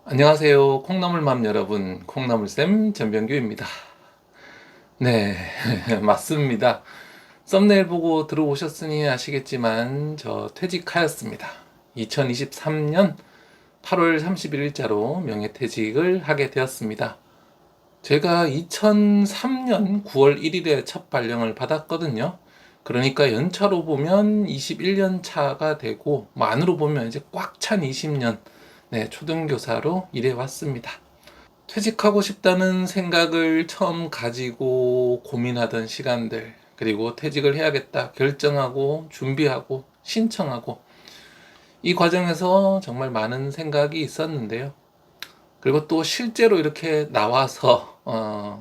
안녕하세요. 콩나물맘 여러분, 콩나물쌤 전병규입니다. 네, 맞습니다. 썸네일 보고 들어오셨으니 아시겠지만 저 퇴직하였습니다. 2023년 8월 31일자로 명예퇴직을 하게 되었습니다. 제가 2003년 9월 1일에 첫 발령을 받았거든요. 그러니까 연차로 보면 21년 차가 되고 만으로 보면 이제 꽉 찬 20년, 네, 초등교사로 일해 왔습니다. 퇴직하고 싶다는 생각을 처음 가지고 고민하던 시간들, 그리고 퇴직을 해야겠다 결정하고 준비하고 신청하고 이 과정에서 정말 많은 생각이 있었는데요. 그리고 또 실제로 이렇게 나와서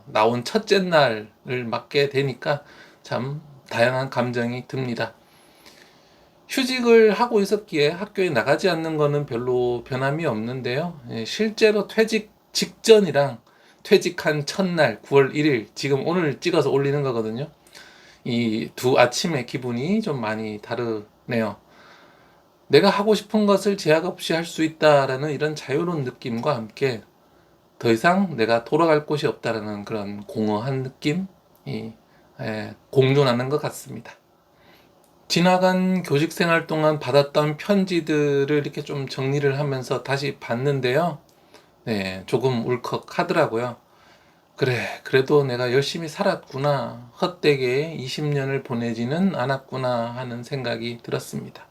나온 첫째 날을 맞게 되니까 참 다양한 감정이 듭니다. 휴직을 하고 있었기에 학교에 나가지 않는 거는 별로 변함이 없는데요. 실제로 퇴직 직전이랑 퇴직한 첫날 9월 1일, 지금 오늘 찍어서 올리는 거거든요. 이 두 아침의 기분이 좀 많이 다르네요. 내가 하고 싶은 것을 제약 없이 할 수 있다라는 이런 자유로운 느낌과 함께 더 이상 내가 돌아갈 곳이 없다라는 그런 공허한 느낌이 공존하는 것 같습니다. 지나간 교직 생활 동안 받았던 편지들을 이렇게 좀 정리를 하면서 다시 봤는데요. 네, 조금 울컥하더라고요. 그래, 그래도 내가 열심히 살았구나. 헛되게 20년을 보내지는 않았구나 하는 생각이 들었습니다.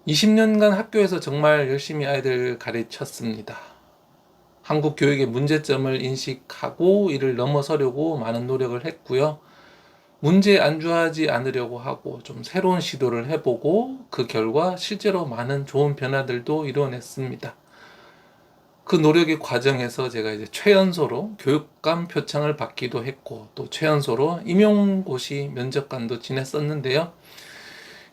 20년간 학교에서 정말 열심히 아이들 가르쳤습니다. 한국 교육의 문제점을 인식하고 이를 넘어서려고 많은 노력을 했고요. 문제에 안주하지 않으려고 하고 좀 새로운 시도를 해보고 그 결과 실제로 많은 좋은 변화들도 이뤄냈습니다. 그 노력의 과정에서 제가 이제 최연소로 교육감 표창을 받기도 했고 또 최연소로 임용고시 면접관도 지냈었는데요.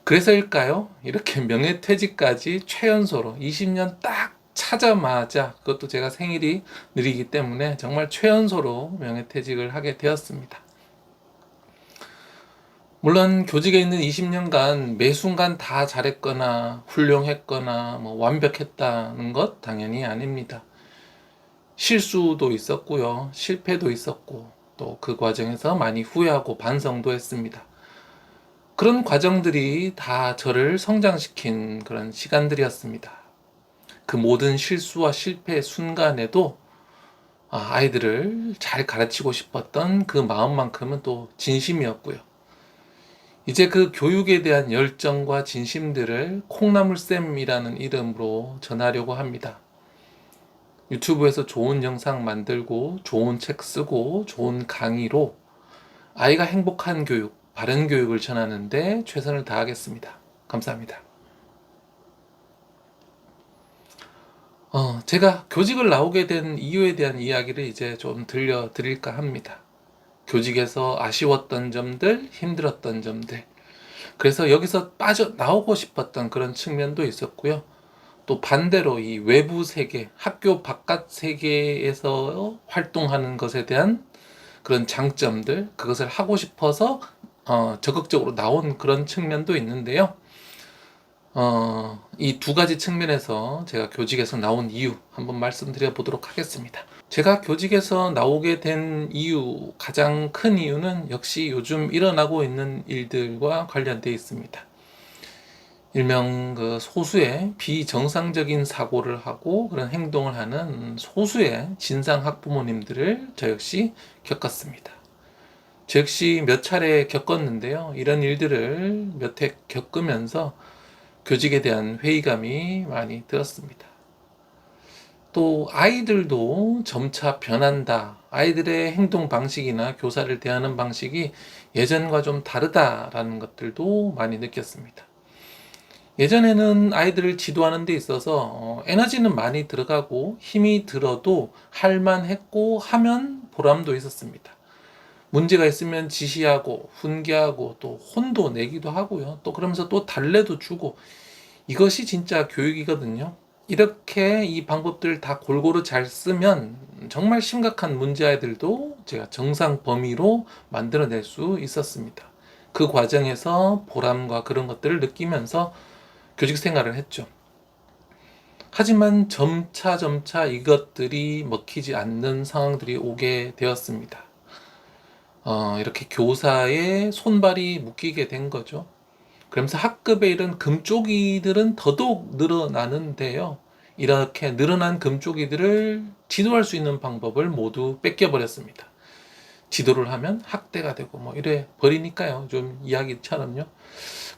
그래서일까요? 이렇게 명예퇴직까지 최연소로 20년 딱 차자마자, 그것도 제가 생일이 느리기 때문에 정말 최연소로 명예퇴직을 하게 되었습니다. 물론 교직에 있는 20년간 매 순간 다 잘했거나 훌륭했거나 뭐 완벽했다는 것 당연히 아닙니다. 실수도 있었고요. 실패도 있었고 또 그 과정에서 많이 후회하고 반성도 했습니다. 그런 과정들이 다 저를 성장시킨 그런 시간들이었습니다. 그 모든 실수와 실패의 순간에도 아이들을 잘 가르치고 싶었던 그 마음만큼은 또 진심이었고요. 이제 그 교육에 대한 열정과 진심들을 콩나물쌤이라는 이름으로 전하려고 합니다. 유튜브에서 좋은 영상 만들고, 좋은 책 쓰고, 좋은 강의로 아이가 행복한 교육, 바른 교육을 전하는데 최선을 다하겠습니다. 감사합니다. 제가 교직을 나오게 된 이유에 대한 이야기를 이제 좀 들려드릴까 합니다. 교직에서 아쉬웠던 점들, 힘들었던 점들, 그래서 여기서 빠져나오고 싶었던 그런 측면도 있었고요. 또 반대로 이 외부 세계, 학교 바깥 세계에서 활동하는 것에 대한 그런 장점들, 그것을 하고 싶어서 적극적으로 나온 그런 측면도 있는데요. 이 두 가지 측면에서 제가 교직에서 나온 이유 한번 말씀드려 보도록 하겠습니다. 제가 교직에서 나오게 된 이유, 가장 큰 이유는 역시 요즘 일어나고 있는 일들과 관련되어 있습니다. 일명 그 소수의 비정상적인 사고를 하고 그런 행동을 하는 소수의 진상 학부모님들을 저 역시 겪었습니다. 저 역시 몇 차례 겪었는데요. 이런 일들을 몇 해 겪으면서 교직에 대한 회의감이 많이 들었습니다. 또 아이들도 점차 변한다. 아이들의 행동 방식이나 교사를 대하는 방식이 예전과 좀 다르다라는 것들도 많이 느꼈습니다. 예전에는 아이들을 지도하는 데 있어서 에너지는 많이 들어가고 힘이 들어도 할만했고 하면 보람도 있었습니다. 문제가 있으면 지시하고 훈계하고 또 혼도 내기도 하고요. 또 그러면서 또 달래도 주고, 이것이 진짜 교육이거든요. 이렇게 이 방법들 다 골고루 잘 쓰면 정말 심각한 문제 아이들도 제가 정상 범위로 만들어낼 수 있었습니다. 그 과정에서 보람과 그런 것들을 느끼면서 교직 생활을 했죠. 하지만 점차 이것들이 먹히지 않는 상황들이 오게 되었습니다. 이렇게 교사의 손발이 묶이게 된 거죠. 그러면서 학급에 이런 금쪽이들은 더더욱 늘어나는데요. 이렇게 늘어난 금쪽이들을 지도할 수 있는 방법을 모두 뺏겨버렸습니다. 지도를 하면 학대가 되고 뭐 이래 버리니까요. 좀 이야기처럼요.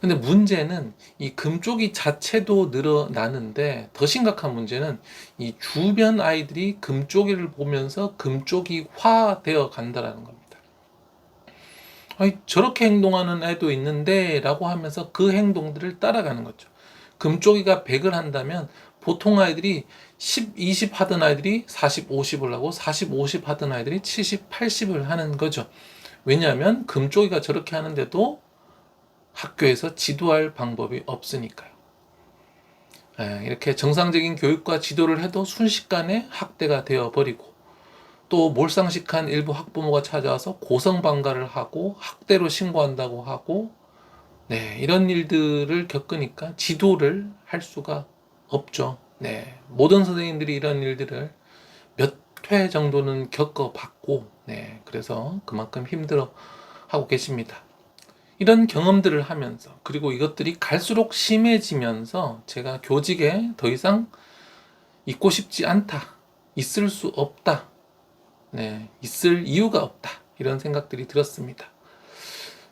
근데 문제는 이 금쪽이 자체도 늘어나는데 더 심각한 문제는 이 주변 아이들이 금쪽이를 보면서 금쪽이화 되어 간다라는 겁니다. 아니, 저렇게 행동하는 애도 있는데 라고 하면서 그 행동들을 따라가는 거죠. 금쪽이가 100을 한다면 보통 아이들이 10, 20 하던 아이들이 40, 50을 하고 40, 50 하던 아이들이 70, 80을 하는 거죠. 왜냐하면 금쪽이가 저렇게 하는데도 학교에서 지도할 방법이 없으니까요. 이렇게 정상적인 교육과 지도를 해도 순식간에 학대가 되어버리고 또 몰상식한 일부 학부모가 찾아와서 고성방가를 하고 학대로 신고한다고 하고 이런 일들을 겪으니까 지도를 할 수가 없죠. 모든 선생님들이 이런 일들을 몇 회 정도는 겪어봤고 그래서 그만큼 힘들어 하고 계십니다. 이런 경험들을 하면서 그리고 이것들이 갈수록 심해지면서 제가 교직에 더 이상 있고 싶지 않다, 있을 수 없다, 있을 이유가 없다 이런 생각들이 들었습니다.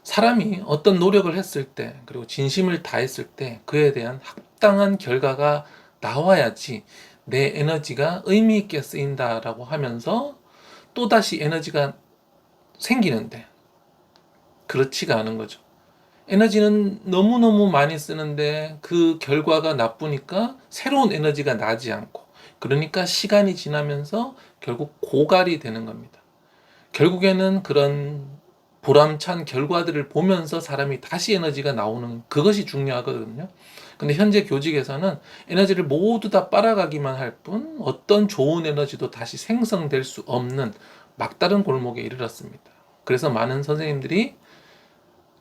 사람이 어떤 노력을 했을 때 그리고 진심을 다했을 때 그에 대한 합당한 결과가 나와야지 내 에너지가 의미 있게 쓰인다라고 하면서 또다시 에너지가 생기는데 그렇지가 않은 거죠. 에너지는 너무너무 많이 쓰는데 그 결과가 나쁘니까 새로운 에너지가 나지 않고 그러니까 시간이 지나면서 결국 고갈이 되는 겁니다. 결국에는 그런 보람찬 결과들을 보면서 사람이 다시 에너지가 나오는 그것이 중요하거든요. 근데 현재 교직에서는 에너지를 모두 다 빨아가기만 할 뿐 어떤 좋은 에너지도 다시 생성될 수 없는 막다른 골목에 이르렀습니다. 그래서 많은 선생님들이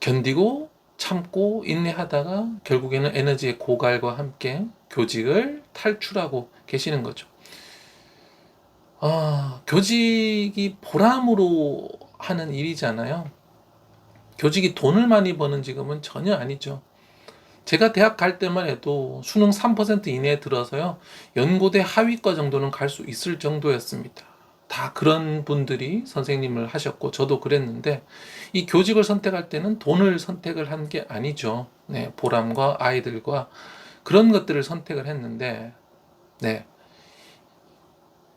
견디고 참고 인내하다가 결국에는 에너지의 고갈과 함께 교직을 탈출하고 계시는 거죠. 교직이 보람으로 하는 일이잖아요. 교직이 돈을 많이 버는 직업은 전혀 아니죠. 제가 대학 갈 때만 해도 수능 3% 이내에 들어서요, 연고대 하위과 정도는 갈 수 있을 정도였습니다. 다 그런 분들이 선생님을 하셨고 저도 그랬는데 이 교직을 선택할 때는 돈을 선택을 한 게 아니죠. 보람과 아이들과 그런 것들을 선택을 했는데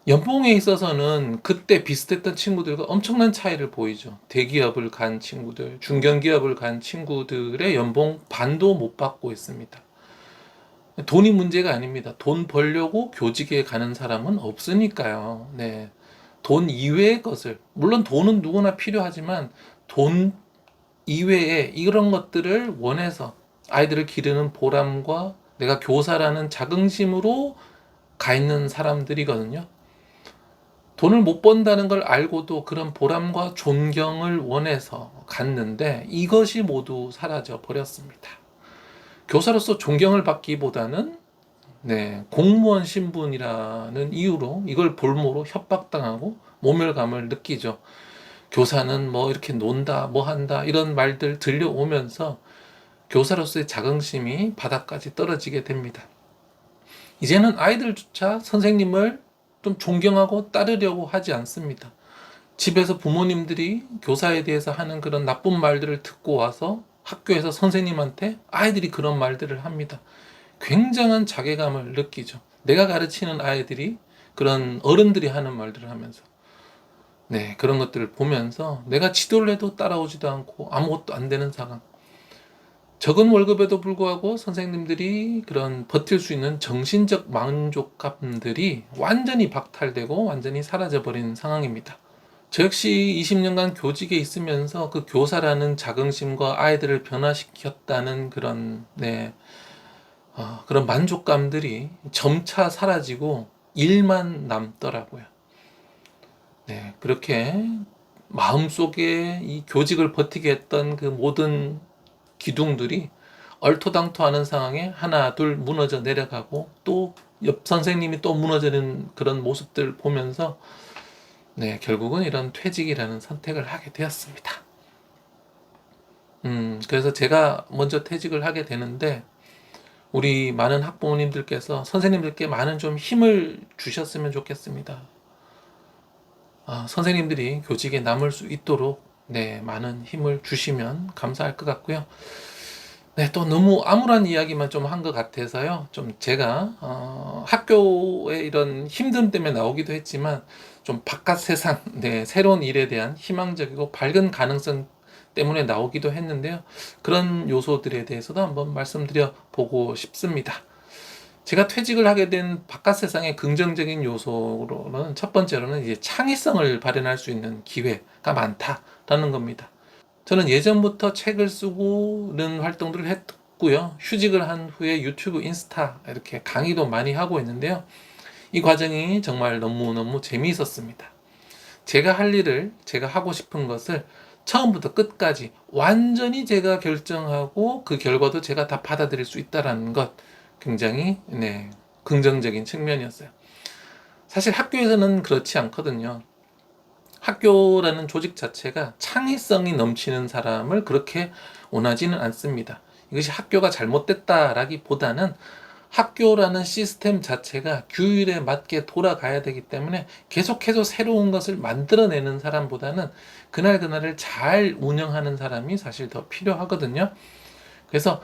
연봉에 있어서는 그때 비슷했던 친구들과 엄청난 차이를 보이죠. 대기업을 간 친구들, 중견기업을 간 친구들의 연봉 반도 못 받고 있습니다. 돈이 문제가 아닙니다. 돈 벌려고 교직에 가는 사람은 없으니까요. 돈 이외의 것을, 물론 돈은 누구나 필요하지만 돈 이외에 이런 것들을 원해서 아이들을 기르는 보람과 내가 교사라는 자긍심으로 가 있는 사람들이거든요. 돈을 못 번다는 걸 알고도 그런 보람과 존경을 원해서 갔는데 이것이 모두 사라져 버렸습니다. 교사로서 존경을 받기보다는 공무원 신분이라는 이유로 이걸 볼모로 협박당하고 모멸감을 느끼죠. 교사는 뭐 이렇게 논다, 뭐 한다 이런 말들 들려오면서 교사로서의 자긍심이 바닥까지 떨어지게 됩니다. 이제는 아이들조차 선생님을 좀 존경하고 따르려고 하지 않습니다. 집에서 부모님들이 교사에 대해서 하는 그런 나쁜 말들을 듣고 와서 학교에서 선생님한테 아이들이 그런 말들을 합니다. 굉장한 자괴감을 느끼죠. 내가 가르치는 아이들이 그런 어른들이 하는 말들을 하면서 그런 것들을 보면서 내가 지도를 해도 따라오지도 않고 아무것도 안 되는 상황. 적은 월급에도 불구하고 선생님들이 그런 버틸 수 있는 정신적 만족감들이 완전히 박탈되고 완전히 사라져버린 상황입니다. 저 역시 20년간 교직에 있으면서 그 교사라는 자긍심과 아이들을 변화시켰다는 그런 그런 만족감들이 점차 사라지고 일만 남더라고요. 그렇게 마음속에 이 교직을 버티게 했던 그 모든 기둥들이 얼토당토하는 상황에 하나 둘 무너져 내려가고 또 옆 선생님이 또 무너지는 그런 모습들 보면서 네, 결국은 이런 퇴직이라는 선택을 하게 되었습니다. 그래서 제가 먼저 퇴직을 하게 되는데 우리 많은 학부모님들께서 선생님들께 많은 좀 힘을 주셨으면 좋겠습니다. 선생님들이 교직에 남을 수 있도록 네, 많은 힘을 주시면 감사할 것 같고요. 네, 또 너무 암울한 이야기만 좀 한 것 같아서요. 좀 제가 학교의 이런 힘듦 때문에 나오기도 했지만 좀 바깥 세상, 네, 새로운 일에 대한 희망적이고 밝은 가능성 때문에 나오기도 했는데요. 그런 요소들에 대해서도 한번 말씀드려 보고 싶습니다. 제가 퇴직을 하게 된 바깥 세상의 긍정적인 요소로는 첫 번째로는 이제 창의성을 발현할 수 있는 기회가 많다라는 겁니다. 저는 예전부터 책을 쓰고는 활동들을 했고요. 휴직을 한 후에 유튜브, 인스타 이렇게 강의도 많이 하고 있는데요. 이 과정이 정말 너무너무 재미있었습니다. 제가 할 일을, 제가 하고 싶은 것을 처음부터 끝까지 완전히 제가 결정하고 그 결과도 제가 다 받아들일 수 있다는 것 굉장히 네, 긍정적인 측면이었어요. 사실 학교에서는 그렇지 않거든요. 학교라는 조직 자체가 창의성이 넘치는 사람을 그렇게 원하지는 않습니다. 이것이 학교가 잘못됐다라기보다는 학교라는 시스템 자체가 규율에 맞게 돌아가야 되기 때문에 계속해서 새로운 것을 만들어내는 사람보다는 그날그날을 잘 운영하는 사람이 사실 더 필요하거든요. 그래서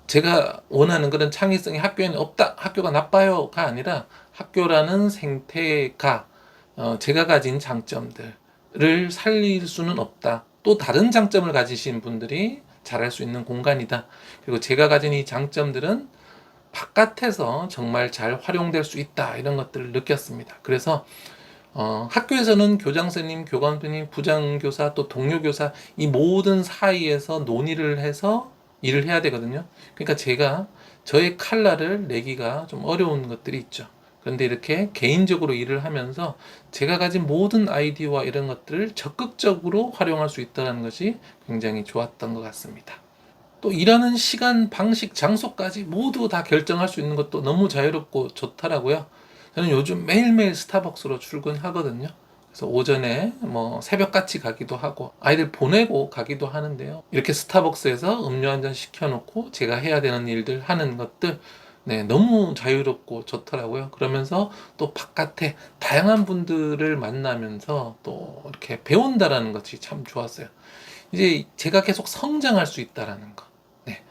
제가 원하는 그런 창의성이 학교에는 없다, 학교가 나빠요가 아니라 학교라는 생태가 제가 가진 장점들을 살릴 수는 없다. 또 다른 장점을 가지신 분들이 잘할 수 있는 공간이다. 그리고 제가 가진 이 장점들은 바깥에서 정말 잘 활용될 수 있다. 이런 것들을 느꼈습니다. 그래서 학교에서는 교장선생님, 교감선생님, 부장교사, 또 동료교사 이 모든 사이에서 논의를 해서 일을 해야 되거든요. 그러니까 제가 저의 칼날을 내기가 좀 어려운 것들이 있죠. 그런데 이렇게 개인적으로 일을 하면서 제가 가진 모든 아이디어와 이런 것들을 적극적으로 활용할 수 있다는 것이 굉장히 좋았던 것 같습니다. 또 일하는 시간, 방식, 장소까지 모두 다 결정할 수 있는 것도 너무 자유롭고 좋더라고요. 저는 요즘 매일매일 스타벅스로 출근하거든요. 그래서 오전에 뭐 새벽같이 가기도 하고 아이들 보내고 가기도 하는데요. 이렇게 스타벅스에서 음료 한 잔 시켜놓고 제가 해야 되는 일들 하는 것들 네, 너무 자유롭고 좋더라고요. 그러면서 또 바깥에 다양한 분들을 만나면서 또 이렇게 배운다라는 것이 참 좋았어요. 이제 제가 계속 성장할 수 있다라는 거. 네.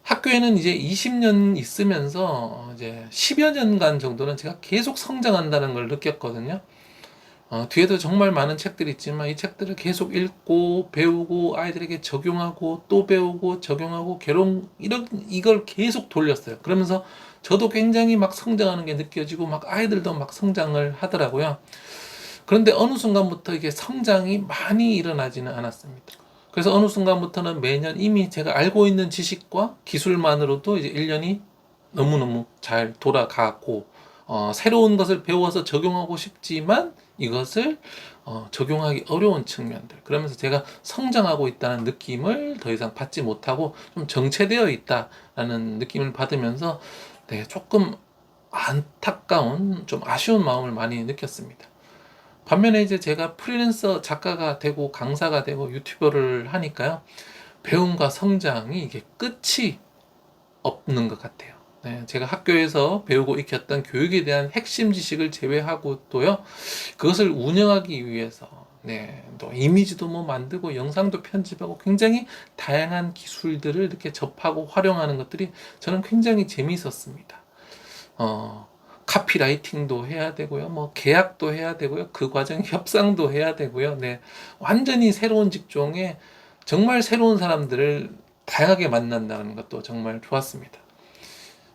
학교에는 이제 20년 있으면서 이제 10여 년간 정도는 제가 계속 성장한다는 걸 느꼈거든요. 뒤에도 정말 많은 책들이 있지만 이 책들을 계속 읽고 배우고 아이들에게 적용하고 또 배우고 적용하고 이걸 계속 돌렸어요. 그러면서 저도 굉장히 막 성장하는 게 느껴지고 막 아이들도 막 성장을 하더라고요. 그런데 어느 순간부터 이게 성장이 많이 일어나지는 않았습니다. 그래서 어느 순간부터는 매년 이미 제가 알고 있는 지식과 기술만으로도 이제 1년이 너무너무 잘 돌아가고 새로운 것을 배워서 적용하고 싶지만 이것을 적용하기 어려운 측면들 그러면서 제가 성장하고 있다는 느낌을 더 이상 받지 못하고 좀 정체되어 있다라는 느낌을 받으면서 네, 조금 안타까운 좀 아쉬운 마음을 많이 느꼈습니다. 반면에 이제 제가 프리랜서 작가가 되고 강사가 되고 유튜버를 하니까요. 배움과 성장이 이게 끝이 없는 것 같아요. 네, 제가 학교에서 배우고 익혔던 교육에 대한 핵심 지식을 제외하고 또요. 그것을 운영하기 위해서 네, 또 이미지도 뭐 만들고 영상도 편집하고 굉장히 다양한 기술들을 이렇게 접하고 활용하는 것들이 저는 굉장히 재미있었습니다. 카피라이팅도 해야 되고요. 뭐 계약도 해야 되고요. 그 과정에 협상도 해야 되고요. 네. 완전히 새로운 직종에 정말 새로운 사람들을 다양하게 만난다는 것도 정말 좋았습니다.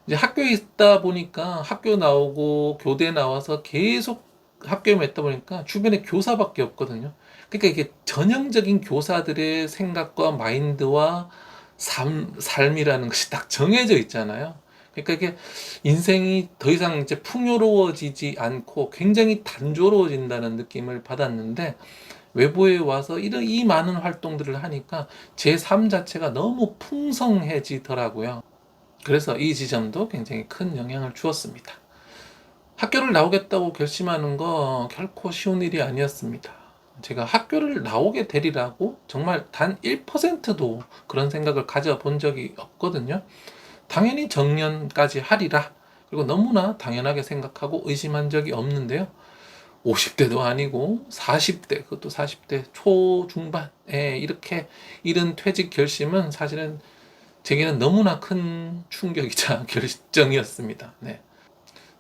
이제 학교에 있다 보니까 학교 나오고 교대 나와서 계속 학교에 있다 보니까 주변에 교사밖에 없거든요. 그러니까 이게 전형적인 교사들의 생각과 마인드와 삶이라는 것이 딱 정해져 있잖아요. 그러니까 이게 인생이 더 이상 이제 풍요로워지지 않고 굉장히 단조로워진다는 느낌을 받았는데 외부에 와서 이 많은 활동들을 하니까 제 삶 자체가 너무 풍성해지더라고요. 그래서 이 지점도 굉장히 큰 영향을 주었습니다. 학교를 나오겠다고 결심하는 거 결코 쉬운 일이 아니었습니다. 제가 학교를 나오게 되리라고 정말 단 1%도 그런 생각을 가져본 적이 없거든요. 당연히 정년까지 하리라. 그리고 너무나 당연하게 생각하고 의심한 적이 없는데요. 50대도 아니고 40대, 그것도 40대 초중반에 이렇게 이른 퇴직 결심은 사실은 제게는 너무나 큰 충격이자 결정이었습니다. 네.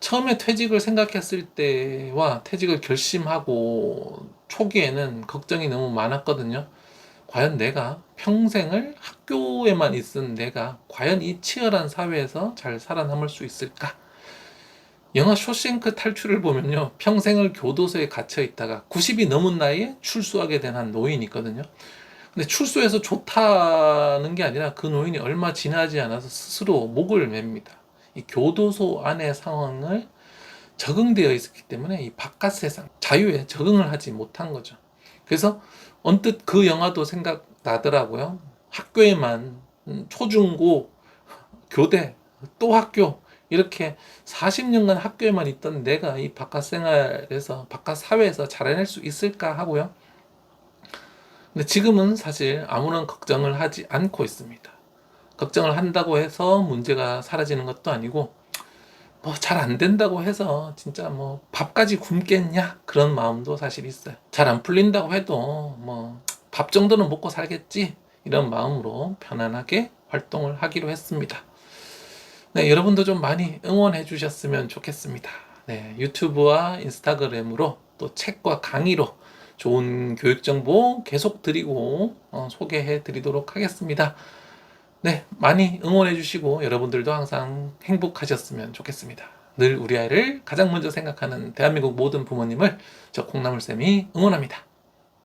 처음에 퇴직을 생각했을 때와 퇴직을 결심하고 초기에는 걱정이 너무 많았거든요. 과연 내가 평생을 학교에만 있은 내가 과연 이 치열한 사회에서 잘 살아남을 수 있을까? 영화 쇼생크 탈출을 보면요, 평생을 교도소에 갇혀 있다가 90이 넘은 나이에 출소하게 된 한 노인이 있거든요. 근데 출소해서 좋다는 게 아니라 그 노인이 얼마 지나지 않아서 스스로 목을 맵니다. 이 교도소 안의 상황을 적응되어 있었기 때문에 이 바깥 세상, 자유에 적응을 하지 못한 거죠. 그래서 언뜻 그 영화도 생각나더라고요. 학교에만 초중고 교대 또 학교 이렇게 40년간 학교에만 있던 내가 이 바깥 생활에서 바깥 사회에서 잘해낼 수 있을까 하고요. 근데 지금은 사실 아무런 걱정을 하지 않고 있습니다. 걱정을 한다고 해서 문제가 사라지는 것도 아니고 뭐 잘 안 된다고 해서 진짜 뭐 밥까지 굶겠냐 그런 마음도 사실 있어요. 잘 안 풀린다고 해도 뭐 밥 정도는 먹고 살겠지 이런 마음으로 편안하게 활동을 하기로 했습니다. 네, 여러분도 좀 많이 응원해 주셨으면 좋겠습니다. 네, 유튜브와 인스타그램으로 또 책과 강의로 좋은 교육 정보 계속 드리고 소개해 드리도록 하겠습니다. 네, 많이 응원해 주시고 여러분들도 항상 행복하셨으면 좋겠습니다. 늘 우리 아이를 가장 먼저 생각하는 대한민국 모든 부모님을 저 콩나물쌤이 응원합니다.